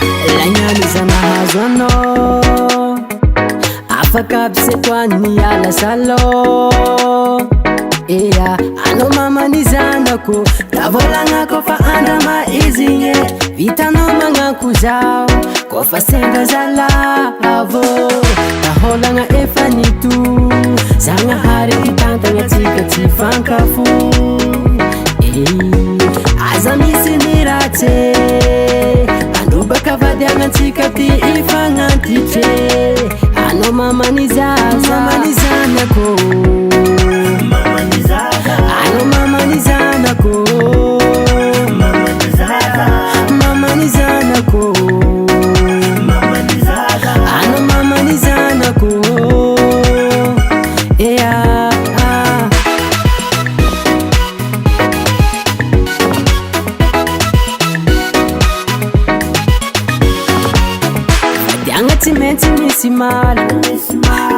Lagnano zanahazo anao afaka aby sekoany ala salô ea anao mamany zanako da volagnako fa andrama izigny vitanao magnanko zao kofa senga zalavo da holagna efa nito Zagnahary hitantagna tsika tsy fankafo aza misy ny ratsy androbaka vadiagnatsika ty ifagnantitry anao mamany zanako anao mamany zanako mamany zanako anao mamany zanako Tsy maintsy misy malo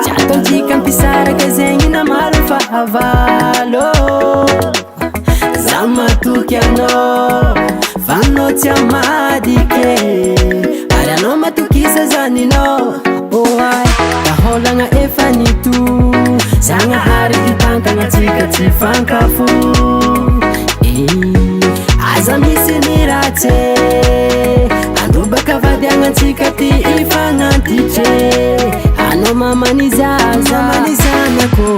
Jatontsika ampisaraka zegny namalo fahavalo Zaho matoky anao fa anao tsy amadike ary anao matokisa zaninao oay da holagna efa nito Zagnahary hitantagna tsika tsy fankafo aza misy ny ratsy androbaka vadiagnatsika ty ifagnantitry anao mamany zanako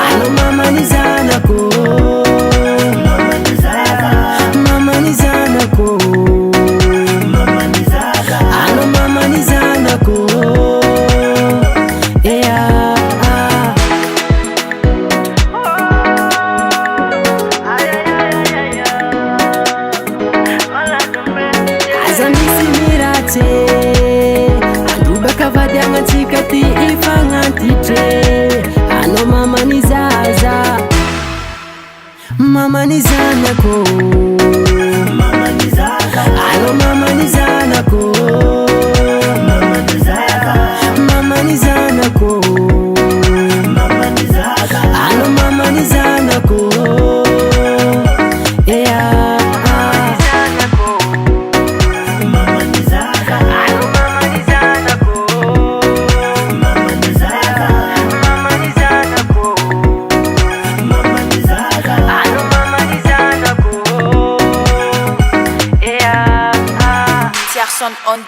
anao mamany zanako mamany zanako anao mamany zanako androbaka vadiagnatsika ty ifagnantitry anao mamany mamany zanako anao mamany zanako mamany zanako anao mamany zanako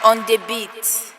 on the beat.